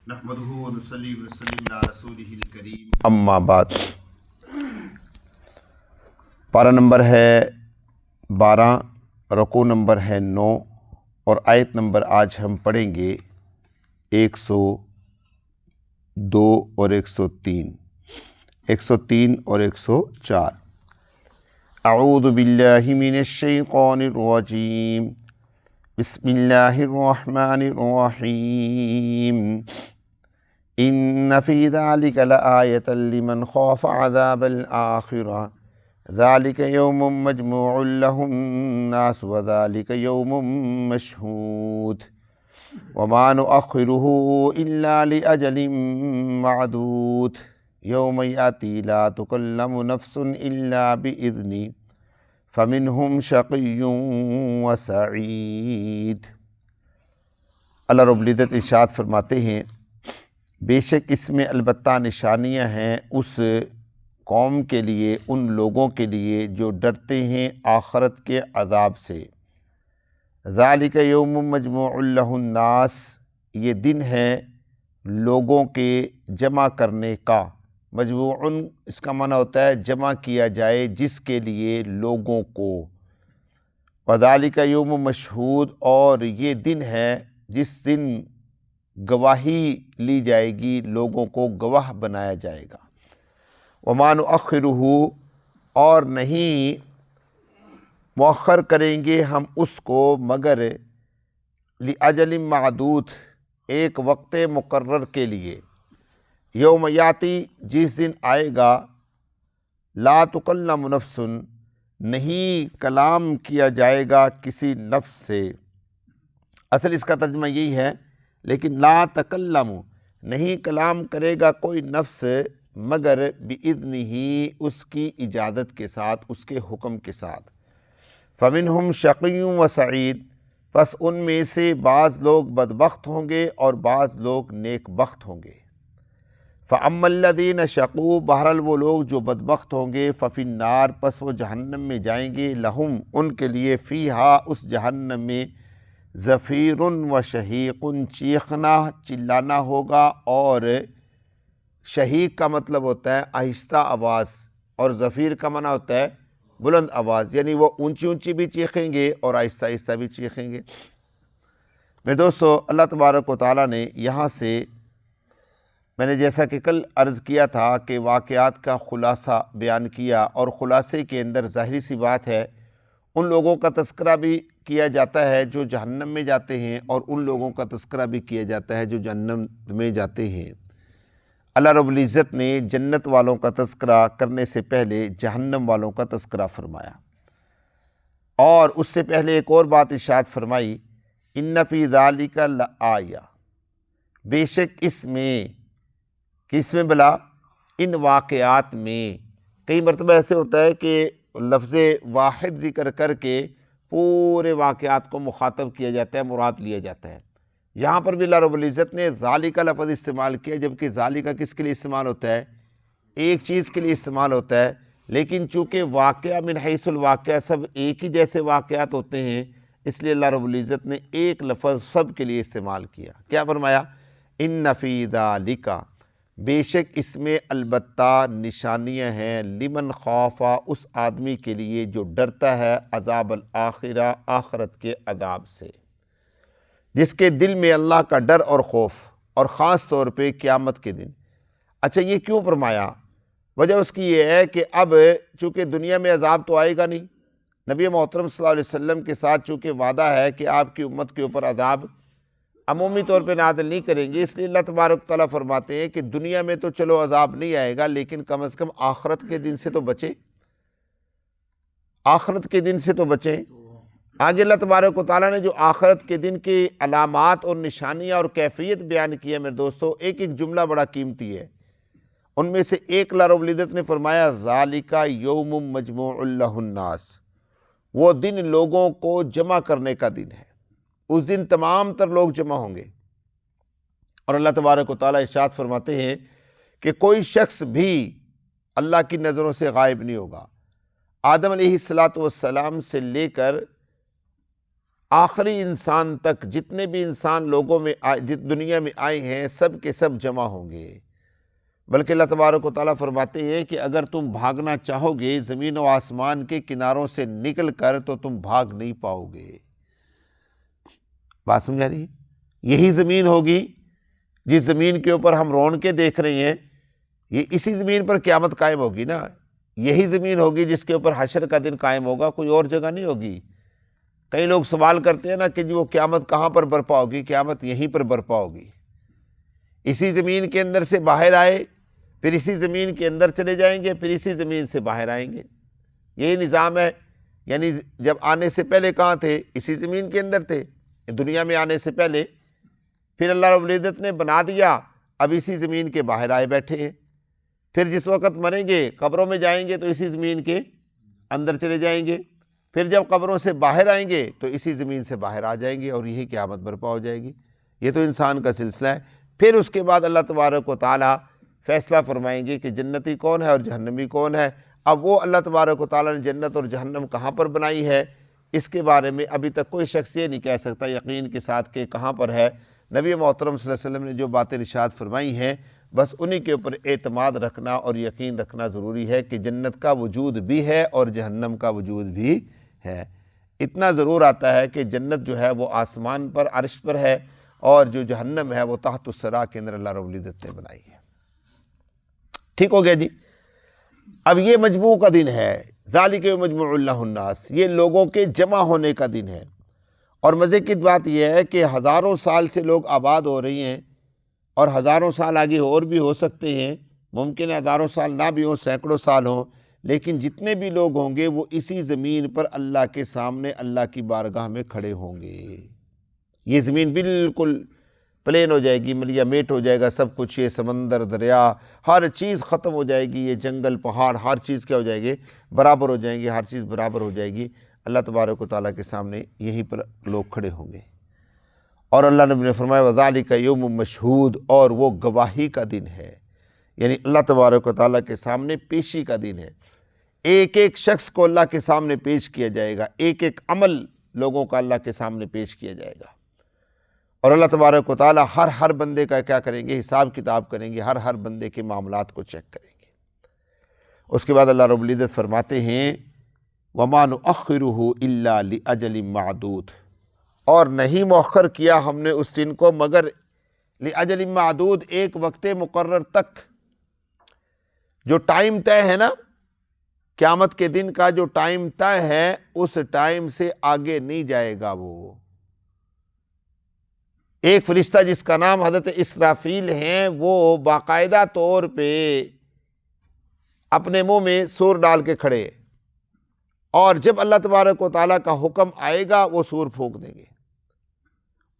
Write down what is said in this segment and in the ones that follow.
نحمده ونصلي ونسلم على رسوله الكريم اما بعد۔ پارہ نمبر ہے 12، رکوع نمبر ہے 9 اور آیت نمبر آج ہم پڑھیں گے 102 اور 103 اور 104۔ اعوذ باللہ من الشیطان الرجیم، بسم اللہ الرحمن الرحیم، ان فی ذلک لآیۃ لمن خاف عذاب الآخرہ، ذلک یوم مجموع لہ الناس وذلک یوم مشہود، وما نؤخرہ الا لأجل معدود، یوم یاتی لا تکلم نفس الا بإذنہ، فمنہم شقی وسعید۔ اللہ رب العزت ارشاد فرماتے ہیں، بے شک اس میں البتہ نشانیاں ہیں اس قوم کے لیے، ان لوگوں کے لیے جو ڈرتے ہیں آخرت کے عذاب سے۔ ذالک یوم مجموع لہ الناس، یہ دن ہے لوگوں کے جمع کرنے کا۔ مجموعن اس کا معنی ہوتا ہے جمع کیا جائے جس کے لیے لوگوں کو۔ وذالک یوم مشہود، اور یہ دن ہے جس دن گواہی لی جائے گی، لوگوں کو گواہ بنایا جائے گا۔ وما نؤخرہ، اور نہیں مؤخر کریں گے ہم اس کو مگر لأجل معدود، ایک وقت مقرر کے لیے۔ یوم یاتی، جس دن آئے گا، لا تکلم نفس، نہیں کلام کیا جائے گا کسی نفس سے۔ اصل اس کا ترجمہ یہی ہے، لیکن لا تکلم، نہیں کلام کرے گا کوئی نفس مگر بإذنہ، اس کی اجازت کے ساتھ، اس کے حکم کے ساتھ۔ فمنہم شقی وسعید، پس ان میں سے بعض لوگ بدبخت ہوں گے اور بعض لوگ نیک بخت ہوں گے۔ فأما الذین شقوا، بہرحال وہ لوگ جو بدبخت ہوں گے، ففی النار، پس وہ جہنم میں جائیں گے، لہم، ان کے لیے، فیہا، اس جہنم میں، زفیر و شہیق، چیخنا چلانا ہوگا، اور شہیق کا مطلب ہوتا ہے آہستہ آواز، اور زفیر کا معنی ہوتا ہے بلند آواز، یعنی وہ اونچی اونچی بھی چیخیں گے اور آہستہ آہستہ بھی چیخیں گے۔ میرے دوستو، اللہ تبارک و تعالیٰ نے یہاں سے، میں نے جیسا کہ کل عرض کیا تھا کہ واقعات کا خلاصہ بیان کیا، اور خلاصے کے اندر ظاہری سی بات ہے ان لوگوں کا تذکرہ بھی کیا جاتا ہے جو جہنم میں جاتے ہیں، اور ان لوگوں کا تذکرہ بھی کیا جاتا ہے جو جہنم میں جاتے ہیں۔ اللہ رب العزت نے جنت والوں کا تذکرہ کرنے سے پہلے جہنم والوں کا تذکرہ فرمایا، اور اس سے پہلے ایک اور بات ارشاد فرمائی، ان فی ذالک لآیہ، بے شک اس میں، کس میں بلا، ان واقعات میں۔ کئی مرتبہ ایسے ہوتا ہے کہ لفظ واحد ذکر کر کے پورے واقعات کو مخاطب کیا جاتا ہے، مراد لیا جاتا ہے۔ یہاں پر بھی اللہ رب العزت نے ذالک لفظ استعمال کیا، جبکہ ذالک کس کے لیے استعمال ہوتا ہے؟ ایک چیز کے لیے استعمال ہوتا ہے، لیکن چونکہ واقعہ من حیث الواقعہ سب ایک ہی جیسے واقعات ہوتے ہیں، اس لیے اللہ رب العزت نے ایک لفظ سب کے لیے استعمال کیا۔ کیا فرمایا؟ ان فی ذالک، بے شک اس میں البتہ نشانیاں ہیں، لمن خوفا، اس آدمی کے لیے جو ڈرتا ہے، عذاب الآخرہ، آخرت کے عذاب سے، جس کے دل میں اللہ کا ڈر اور خوف، اور خاص طور پہ قیامت کے دن۔ اچھا، یہ کیوں فرمایا؟ وجہ اس کی یہ ہے کہ اب چونکہ دنیا میں عذاب تو آئے گا نہیں، نبی محترم صلی اللہ علیہ وسلم کے ساتھ چونکہ وعدہ ہے کہ آپ کی امت کے اوپر عذاب عمومی طور پہ نازل نہیں کریں گے، اس لیے اللہ تبارک تعالیٰ فرماتے ہیں کہ دنیا میں تو چلو عذاب نہیں آئے گا، لیکن کم از کم آخرت کے دن سے تو بچیں، آخرت کے دن سے تو بچیں۔ آگے اللہ تبارک و تعالیٰ نے جو آخرت کے دن کی علامات اور نشانیاں اور کیفیت بیان کی ہے، میرے دوستو، ایک ایک جملہ بڑا قیمتی ہے۔ ان میں سے ایک اللہ رب العزت نے فرمایا، ذالک یوم مجموع لہ الناس، وہ دن لوگوں کو جمع کرنے کا دن ہے، اس دن تمام تر لوگ جمع ہوں گے۔ اور اللہ تبارک و تعالیٰ ارشاد فرماتے ہیں کہ کوئی شخص بھی اللہ کی نظروں سے غائب نہیں ہوگا۔ آدم علیہ السلام سے لے کر آخری انسان تک جتنے بھی انسان لوگوں میں دنیا میں آئے ہیں سب کے سب جمع ہوں گے۔ بلکہ اللہ تبارک و تعالیٰ فرماتے ہیں کہ اگر تم بھاگنا چاہو گے زمین و آسمان کے کناروں سے نکل کر تو تم بھاگ نہیں پاؤ گے۔ بات سمجھا رہی ہے؟ یہی زمین ہوگی جس زمین کے اوپر ہم رون کے دیکھ رہے ہیں، یہ اسی زمین پر قیامت قائم ہوگی نا۔ یہی زمین ہوگی جس کے اوپر حشر کا دن قائم ہوگا، کوئی اور جگہ نہیں ہوگی۔ کئی لوگ سوال کرتے ہیں نا کہ وہ قیامت کہاں پر برپا ہوگی؟ قیامت یہیں پر برپا ہوگی۔ اسی زمین کے اندر سے باہر آئے، پھر اسی زمین کے اندر چلے جائیں گے، پھر اسی زمین سے باہر آئیں گے۔ یہی نظام ہے۔ یعنی جب آنے سے پہلے کہاں تھے؟ اسی زمین کے اندر تھے، دنیا میں آنے سے پہلے۔ پھر اللہ رب العزت نے بنا دیا، اب اسی زمین کے باہر آئے بیٹھے ہیں۔ پھر جس وقت مریں گے قبروں میں جائیں گے تو اسی زمین کے اندر چلے جائیں گے، پھر جب قبروں سے باہر آئیں گے تو اسی زمین سے باہر آ جائیں گے، اور یہی قیامت برپا ہو جائے گی۔ یہ تو انسان کا سلسلہ ہے۔ پھر اس کے بعد اللہ تبارک و تعالیٰ فیصلہ فرمائیں گے کہ جنتی کون ہے اور جہنمی کون ہے۔ اب وہ اللہ تبارک و تعالیٰ نے جنت اور جہنم کہاں پر بنائی ہے، اس کے بارے میں ابھی تک کوئی شخص یہ نہیں کہہ سکتا یقین کے ساتھ کہ کہاں پر ہے۔ نبی محترم صلی اللہ علیہ وسلم نے جو باتیں ارشاد فرمائی ہیں، بس انہی کے اوپر اعتماد رکھنا اور یقین رکھنا ضروری ہے کہ جنت کا وجود بھی ہے اور جہنم کا وجود بھی ہے۔ اتنا ضرور آتا ہے کہ جنت جو ہے وہ آسمان پر عرش پر ہے، اور جو جہنم ہے وہ تحت الثری کے اندر اللہ رب العزت نے بنائی ہے۔ ٹھیک ہو گیا جی؟ اب یہ مجموع کا دن ہے، ذالک یوم یجمع اللہ الناس، یہ لوگوں کے جمع ہونے کا دن ہے۔ اور مزے کی بات یہ ہے کہ ہزاروں سال سے لوگ آباد ہو رہی ہیں، اور ہزاروں سال آگے اور بھی ہو سکتے ہیں، ممکن ہے ہزاروں سال نہ بھی ہوں، سینکڑوں سال ہوں، لیکن جتنے بھی لوگ ہوں گے وہ اسی زمین پر اللہ کے سامنے اللہ کی بارگاہ میں کھڑے ہوں گے۔ یہ زمین بالکل پلین ہو جائے گی، ملیا میٹ ہو جائے گا سب کچھ، یہ سمندر دریا ہر چیز ختم ہو جائے گی، یہ جنگل پہاڑ ہر چیز کیا ہو جائے گی؟ برابر ہو جائیں گے، ہر چیز برابر ہو جائے گی۔ اللہ تبارک و تعالیٰ کے سامنے یہیں پر لوگ کھڑے ہوں گے۔ اور اللہ نبی نے فرمایا وَذَلِكَ يَوْمٌ مَشْهُودٌ، اور وہ گواہی کا دن ہے، یعنی اللہ تبارک و تعالیٰ کے سامنے پیشی کا دن ہے۔ ایک ایک شخص کو اللہ کے سامنے پیش کیا جائے گا، ایک ایک عمل لوگوں کا اللہ کے سامنے پیش کیا جائے گا، اور اللہ تبارک و تعالیٰ ہر بندے کا کیا کریں گے؟ حساب کتاب کریں گے، ہر بندے کے معاملات کو چیک کریں گے۔ اس کے بعد اللہ رب العزت فرماتے ہیں وَمَا نُؤَخِّرُهُ إِلَّا لِأَجَلٍ مَعْدُودٍ، اور نہیں مؤخر کیا ہم نے اس دن کو مگر لِأَجَلٍ مَعْدُود، ایک وقت مقرر تک۔ جو ٹائم طے ہے نا، قیامت کے دن کا جو ٹائم طے ہے، اس ٹائم سے آگے نہیں جائے گا۔ وہ ایک فرشتہ جس کا نام حضرت اسرافیل ہیں، وہ باقاعدہ طور پہ اپنے منہ میں سور ڈال کے کھڑے، اور جب اللہ تبارک و تعالیٰ کا حکم آئے گا وہ سور پھونک دیں گے۔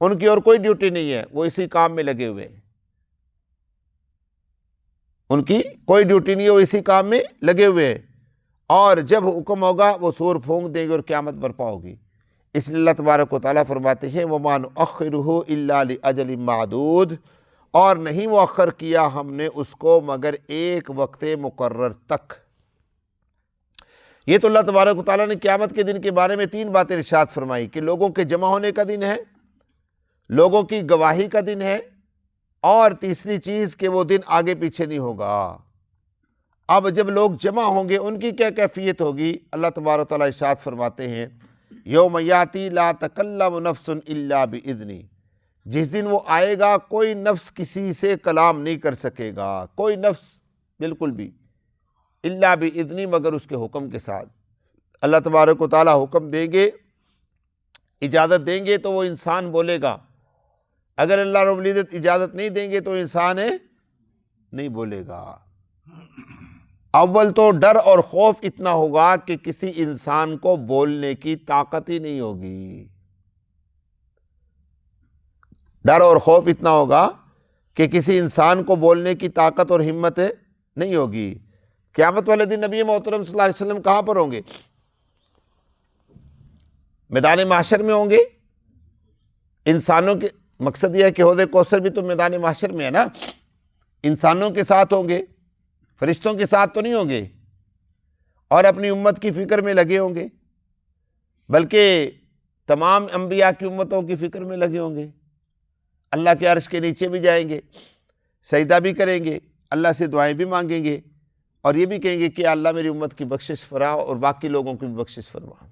ان کی اور کوئی ڈیوٹی نہیں ہے، وہ اسی کام میں لگے ہوئے ہیں، ان کی کوئی ڈیوٹی نہیں ہے، وہ اسی کام میں لگے ہوئے ہیں، اور جب حکم ہوگا وہ سور پھونک دیں گے اور قیامت برپا ہوگی۔ اس لیے اللہ تبارک و تعالیٰ فرماتے ہیں وَمَا نُؤَخِّرُهُ إِلَّا لِأَجَلٍ مَعْدُودٍ، اور نہیں مؤخر کیا ہم نے اس کو مگر ایک وقت مقرر تک۔ یہ تو اللہ تبارک و تعالیٰ نے قیامت کے دن کے بارے میں 3 باتیں ارشاد فرمائی کہ لوگوں کے جمع ہونے کا دن ہے، لوگوں کی گواہی کا دن ہے، اور تیسری چیز کہ وہ دن آگے پیچھے نہیں ہوگا۔ اب جب لوگ جمع ہوں گے ان کی کیا کیفیت ہوگی؟ اللہ تبارک و تعالیٰ ارشاد فرماتے ہیں یوم یاتی لا تکلم نفس الا باذنی، جس دن وہ آئے گا کوئی نفس کسی سے کلام نہیں کر سکے گا، کوئی نفس بالکل بھی، الا باذنی، مگر اس کے حکم کے ساتھ۔ اللہ تبارک و تعالیٰ حکم دیں گے، اجازت دیں گے تو وہ انسان بولے گا، اگر اللہ رب العزت اجازت نہیں دیں گے تو انسان نہیں بولے گا۔ اول تو ڈر اور خوف اتنا ہوگا کہ کسی انسان کو بولنے کی طاقت ہی نہیں ہوگی۔ ڈر اور خوف اتنا ہوگا کہ کسی انسان کو بولنے کی طاقت اور ہمت نہیں ہوگی۔ قیامت والے دن نبی محترم صلی اللہ علیہ وسلم کہاں پر ہوں گے؟ میدان محشر میں ہوں گے۔ انسانوں کے مقصد یہ ہے کہ حوض کوثر بھی تو میدان محشر میں ہے نا، انسانوں کے ساتھ ہوں گے، فرشتوں کے ساتھ تو نہیں ہوں گے، اور اپنی امت کی فکر میں لگے ہوں گے، بلکہ تمام انبیاء کی امتوں کی فکر میں لگے ہوں گے، اللہ کے عرش کے نیچے بھی جائیں گے، سجدہ بھی کریں گے، اللہ سے دعائیں بھی مانگیں گے، اور یہ بھی کہیں گے کہ اللہ میری امت کی بخشش فرما اور باقی لوگوں کی بھی بخشش فرما۔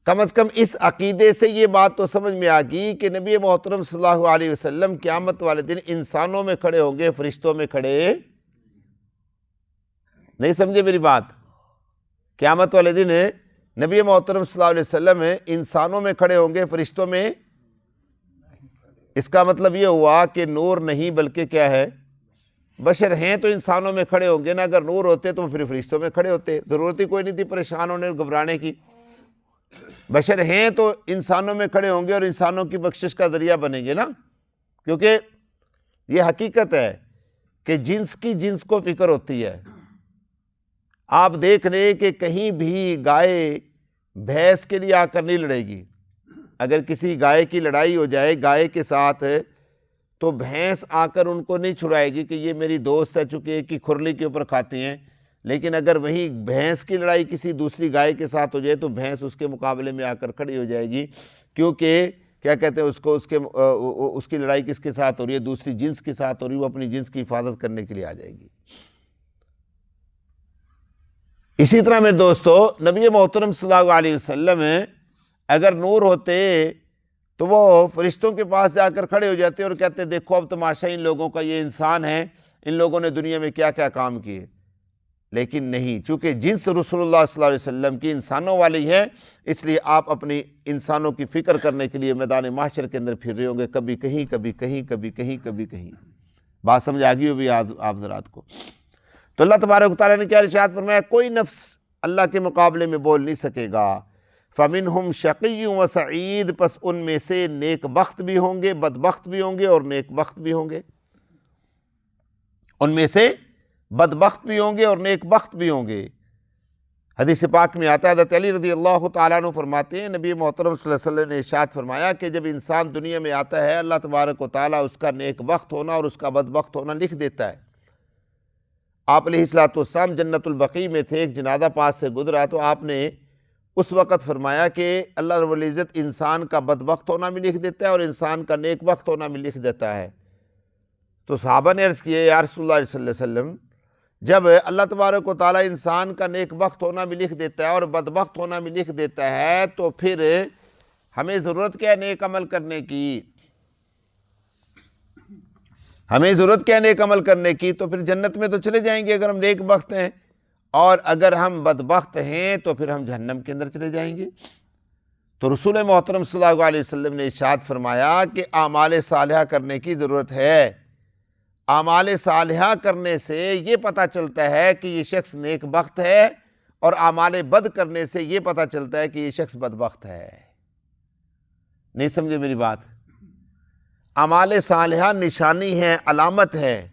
کم از کم اس عقیدے سے یہ بات تو سمجھ میں آ گئی کہ نبی محترم صلی اللہ علیہ وسلم قیامت والے دن انسانوں میں کھڑے ہوں گے، فرشتوں میں کھڑے نہیں۔ سمجھے میری بات؟ قیامت والے دن نبی محترم صلی اللہ علیہ وسلم انسانوں میں کھڑے ہوں گے، فرشتوں میں۔ اس کا مطلب یہ ہوا کہ نور نہیں بلکہ کیا ہے، بشر ہیں تو انسانوں میں کھڑے ہوں گے نا، اگر نور ہوتے تو پھر فرشتوں میں کھڑے ہوتے، ضرورت ہی کوئی نہیں تھی پریشان ہونے اور گھبرانے کی۔ بشر ہیں تو انسانوں میں کھڑے ہوں گے اور انسانوں کی بخشش کا ذریعہ بنیں گے نا، کیونکہ یہ حقیقت ہے کہ جنس کی جنس کو فکر ہوتی ہے۔ آپ دیکھ لیں کہ کہیں بھی گائے بھینس کے لیے آ کر نہیں لڑے گی۔ اگر کسی گائے کی لڑائی ہو جائے گائے کے ساتھ تو بھینس آ کر ان کو نہیں چھڑائے گی کہ یہ میری دوست ہے، چونکہ ایک ہی کھرلی کے اوپر کھاتی ہیں۔ لیکن اگر وہی بھینس کی لڑائی کسی دوسری گائے کے ساتھ ہو جائے تو بھینس اس کے مقابلے میں آ کر کھڑی ہو جائے گی، کیونکہ کیا کہتے ہیں اس کی لڑائی کس کے ساتھ ہو رہی ہے؟ دوسری جنس کے ساتھ ہو رہی ہے، وہ اپنی جنس کی حفاظت کرنے کے لیے آ جائے گی۔ اسی طرح میرے دوستو، نبی محترم صلی اللہ علیہ وسلم اگر نور ہوتے تو وہ فرشتوں کے پاس جا کر کھڑے ہو جاتے اور کہتے دیکھو اب تماشا ان لوگوں کا، یہ انسان ہے، ان لوگوں نے دنیا میں کیا کیا کام کیے۔ لیکن نہیں، چونکہ جنس رسول اللہ صلی اللہ علیہ وسلم کی انسانوں والی ہے، اس لیے آپ اپنی انسانوں کی فکر کرنے کے لیے میدان محشر کے اندر پھر رہے ہوں گے، کبھی کہیں کبھی کہیں کبھی کہیں کبھی کہیں۔ بات سمجھ آ گئی ہوگی آپ حضرات کو؟ تو اللہ تبارک و تعالیٰ نے کیا ارشاد فرمایا؟ کوئی نفس اللہ کے مقابلے میں بول نہیں سکے گا۔ فَمِنْهُمْ شَقِيٌّ وَسَعِيدٌ، پس ان میں سے نیک بخت بھی ہوں گے، بدبخت بھی ہوں گے اور نیک بخت بھی ہوں گے۔ ان میں سے بدبخت بھی ہوں گے اور نیک بخت بھی ہوں گے۔ حدیث پاک میں آتا ہے، حضرت علی رضی اللہ تعالیٰ عنہ فرماتے ہیں، نبی محترم صلی اللہ علیہ وسلم نے ارشاد فرمایا کہ جب انسان دنیا میں آتا ہے، اللہ تبارک و تعالیٰ اس کا نیک بخت ہونا اور اس کا بدبخت ہونا لکھ دیتا ہے۔ آپ علیہ السلام جنت البقیع میں تھے، ایک جنازہ پاس سے گزرا تو آپ نے اس وقت فرمایا کہ اللہ رب العزت انسان کا بدبخت ہونا بھی لکھ دیتا ہے اور انسان کا نیک بخت ہونا بھی لکھ دیتا ہے۔ تو صحابہ نے عرض کیے، یا رسول اللہ صلی اللہ علیہ وسلم، جب اللہ تبارک و تعالیٰ انسان کا نیک بخت ہونا بھی لکھ دیتا ہے اور بدبخت ہونا بھی لکھ دیتا ہے تو پھر ہمیں ضرورت کیا ہے نیک عمل کرنے کی؟ ہمیں ضرورت کیا ہے نیک عمل کرنے کی؟ تو پھر جنت میں تو چلے جائیں گے اگر ہم نیک بخت ہیں، اور اگر ہم بدبخت ہیں تو پھر ہم جہنم کے اندر چلے جائیں گے۔ تو رسول محترم صلی اللہ علیہ وسلم نے ارشاد فرمایا کہ اعمال صالحہ کرنے کی ضرورت ہے۔ اعمال صالحہ کرنے سے یہ پتہ چلتا ہے کہ یہ شخص نیک بخت ہے، اور اعمال بد کرنے سے یہ پتہ چلتا ہے کہ یہ شخص بدبخت ہے۔ نہیں سمجھے میری بات؟ اعمال صالحہ نشانی ہے، علامت ہے۔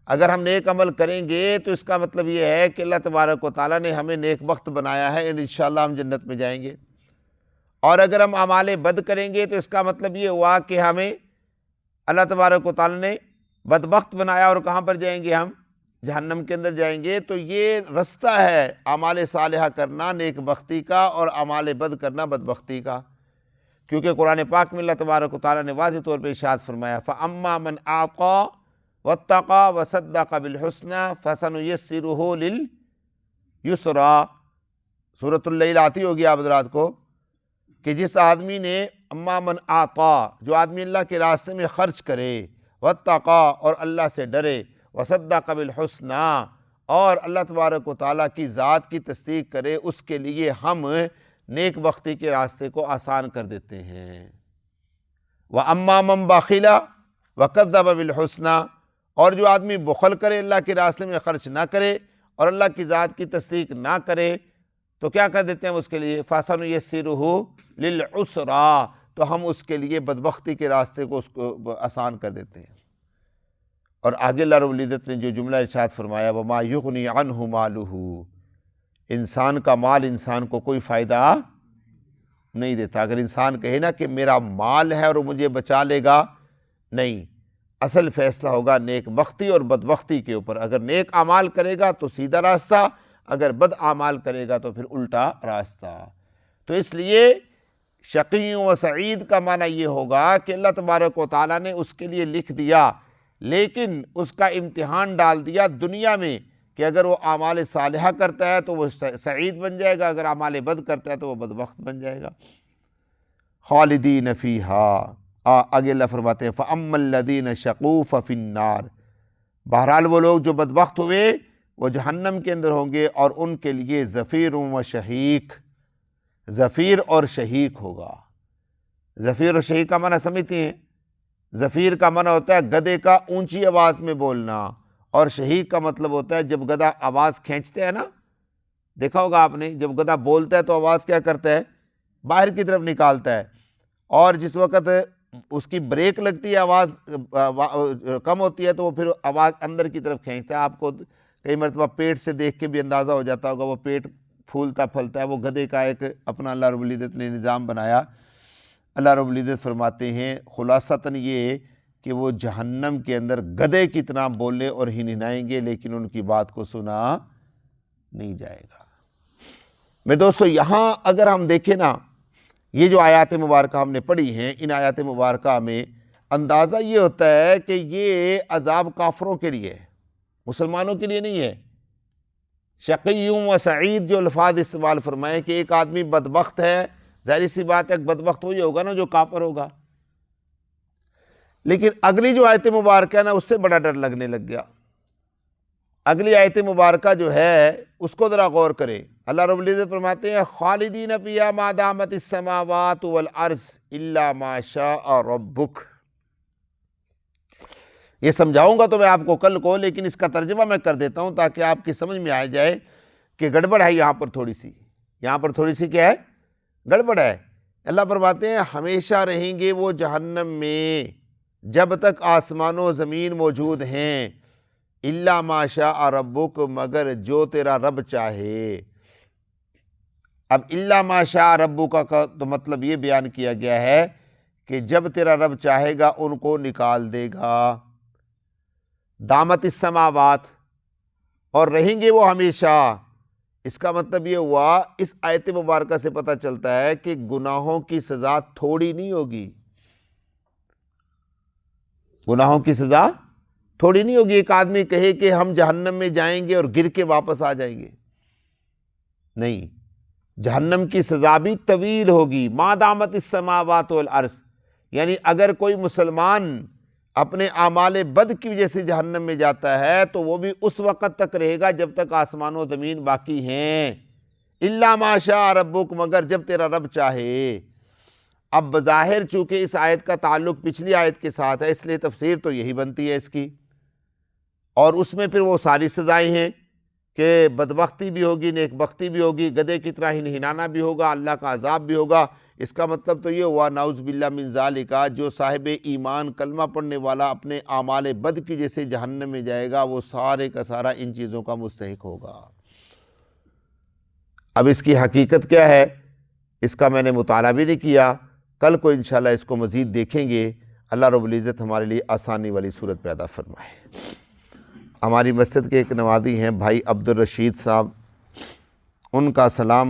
اگر ہم نیک عمل کریں گے تو اس کا مطلب یہ ہے کہ اللہ تبارک و تعالیٰ نے ہمیں نیک بخت بنایا ہے، انشاءاللہ ہم جنت میں جائیں گے۔ اور اگر ہم اعمال بد کریں گے تو اس کا مطلب یہ ہوا کہ ہمیں اللہ تبارک و تعالیٰ نے بدبخت بنایا، اور کہاں پر جائیں گے؟ ہم جہنم کے اندر جائیں گے۔ تو یہ رستہ ہے اعمال صالحہ کرنا نیک بختی کا اور اعمال بد کرنا بدبختی کا، کیونکہ قرآن پاک میں اللہ تبارک و تعالیٰ نے واضح طور پہ ارشاد فرمایا، فَأَمَّا مَنْ أَعْطَىٰ وَاتَّقَىٰ وَصَدَّقَ بِالْحُسْنَىٰ فَسَنُيَسِّرُهُ لِلْيُسْرَىٰ۔ سورۃ اللیل آتی ہوگی آپ حضرات کو، کہ جس آدمی نے اما من أعطىٰ، جو آدمی اللہ کے راستے میں خرچ کرے، واتقیٰ، اور اللہ سے ڈرے، وصدق بالحسنیٰ، اور اللہ تبارک و تعالیٰ کی ذات کی تصدیق کرے، اس کے لیے ہم نیک بختی کے راستے کو آسان کر دیتے ہیں۔ وَأَمَّا مَن بَخِلَ وَكَذَّبَ بِالْحُسْنَىٰ، اور جو آدمی بخل کرے، اللہ کے راستے میں خرچ نہ کرے اور اللہ کی ذات کی تصدیق نہ کرے، تو کیا کر دیتے ہیں اس کے لیے؟ فَسَنُيَسِّرُهُ لِلْعُسْرَىٰ، تو ہم اس کے لیے بدبختی کے راستے کو اس کو آسان کر دیتے ہیں۔ اور آگے اللہ رب العزت نے جو جملہ ارشاد فرمایا، وَمَا يُغْنِي عَنْهُ مَالُهُ، انسان کا مال انسان کو کوئی فائدہ نہیں دیتا۔ اگر انسان کہے نا کہ میرا مال ہے اور وہ مجھے بچا لے گا، نہیں، اصل فیصلہ ہوگا نیک بختی اور بدبختی کے اوپر۔ اگر نیک اعمال کرے گا تو سیدھا راستہ، اگر بد اعمال کرے گا تو پھر الٹا راستہ۔ تو اس لیے شقی و سعید کا معنی یہ ہوگا کہ اللہ تبارک و تعالیٰ نے اس کے لیے لکھ دیا، لیکن اس کا امتحان ڈال دیا دنیا میں کہ اگر وہ اعمال صالحہ کرتا ہے تو وہ سعید بن جائے گا، اگر اعمال بد کرتا ہے تو وہ بدبخت بن جائے گا۔ خالدین فیہا، آگے اللہ فرماتے ہیں فَأَمَّا الَّذِينَ شَقُوا فَفِي النَّارِ، بہرحال وہ لوگ جو بدبخت ہوئے وہ جہنم کے اندر ہوں گے، اور ان کے لیے زفیر و شہیق، زفیر اور شہیق ہوگا۔ زفیر اور شہیق کا معنی سمجھتے ہیں؟ زفیر کا معنی ہوتا ہے گدھے کا اونچی آواز میں بولنا، اور شہیق کا مطلب ہوتا ہے جب گدھا آواز کھینچتے ہیں نا، دیکھا ہوگا آپ نے، جب گدھا بولتا ہے تو آواز کیا کرتا ہے؟ باہر کی طرف نکالتا ہے، اور جس وقت اس کی بریک لگتی ہے آواز کم ہوتی ہے تو وہ پھر آواز اندر کی طرف کھینچتا ہے۔ آپ کو کئی مرتبہ پیٹ سے دیکھ کے بھی اندازہ ہو جاتا ہوگا، وہ پیٹ پھولتا پھلتا ہے، وہ گدھے کا ایک اپنا اللہ رب العزت نے نظام بنایا۔ اللہ رب العزت فرماتے ہیں خلاصتاً یہ کہ وہ جہنم کے اندر گدھے کی طرح بولنے اور ہنہنائیں گے، لیکن ان کی بات کو سنا نہیں جائے گا۔ میں دوستو یہاں اگر ہم دیکھیں نا، یہ جو آیات مبارکہ ہم نے پڑھی ہیں، ان آیات مبارکہ میں اندازہ یہ ہوتا ہے کہ یہ عذاب کافروں کے لیے ہے، مسلمانوں کے لیے نہیں ہے۔ شقی و سعید جو الفاظ استعمال فرمائے کہ ایک آدمی بدبخت ہے، ظاہر سی بات ہے بدبخت وہی ہوگا نا جو کافر ہوگا، لیکن اگلی جو آیت مبارکہ ہے نا اس سے بڑا ڈر لگنے لگ گیا۔ اگلی آیت مبارکہ جو ہے اس کو ذرا غور کریں۔ اللہ رب العزت فرماتے ہیں خالدین فیہا ما دامت السماوات والارض الا ما شاء ربک۔ یہ سمجھاؤں گا تو میں آپ کو کل کو، لیکن اس کا ترجمہ میں کر دیتا ہوں تاکہ آپ کی سمجھ میں آ جائے کہ گڑبڑ ہے یہاں پر تھوڑی سی، یہاں پر تھوڑی سی کیا ہے؟ گڑبڑ ہے۔ اللہ فرماتے ہیں ہمیشہ رہیں گے وہ جہنم میں جب تک آسمان و زمین موجود ہیں، الا ما شاء ربک، مگر جو تیرا رب چاہے۔ اب الا ما شاء ربک کا تو مطلب یہ بیان کیا گیا ہے کہ جب تیرا رب چاہے گا ان کو نکال دے گا۔ دامت السماوات، اور رہیں گے وہ ہمیشہ، اس کا مطلب یہ ہوا اس آیت مبارکہ سے پتہ چلتا ہے کہ گناہوں کی سزا تھوڑی نہیں ہوگی، گناہوں کی سزا تھوڑی نہیں ہوگی۔ ایک آدمی کہے کہ ہم جہنم میں جائیں گے اور گر کے واپس آ جائیں گے، نہیں، جہنم کی سزا بھی طویل ہوگی۔ ما دامت السماوات والارض، یعنی اگر کوئی مسلمان اپنے اعمال بد کی وجہ سے جہنم میں جاتا ہے تو وہ بھی اس وقت تک رہے گا جب تک آسمان و زمین باقی ہیں، الا ما شاء ربک، مگر جب تیرا رب چاہے۔ اب بظاہر چونکہ اس آیت کا تعلق پچھلی آیت کے ساتھ ہے، اس لیے تفسیر تو یہی بنتی ہے اس کی، اور اس میں پھر وہ ساری سزائیں ہیں کہ بدبختی بھی ہوگی، نیک بختی بھی ہوگی، گدھے کی طرح ہنہنانا بھی ہوگا، اللہ کا عذاب بھی ہوگا۔ اس کا مطلب تو یہ ہوا نعوذ باللہ من ذالک، جو صاحب ایمان کلمہ پڑھنے والا اپنے اعمال بد کی جیسے جہنم میں جائے گا، وہ سارے کا سارا ان چیزوں کا مستحق ہوگا۔ اب اس کی حقیقت کیا ہے اس کا میں نے مطالعہ بھی نہیں کیا، کل کو انشاءاللہ اس کو مزید دیکھیں گے۔ اللہ رب العزت ہمارے لیے آسانی والی صورت پیدا فرمائے۔ ہماری مسجد کے ایک نوادی ہیں بھائی عبد الرشید صاحب، ان کا سلام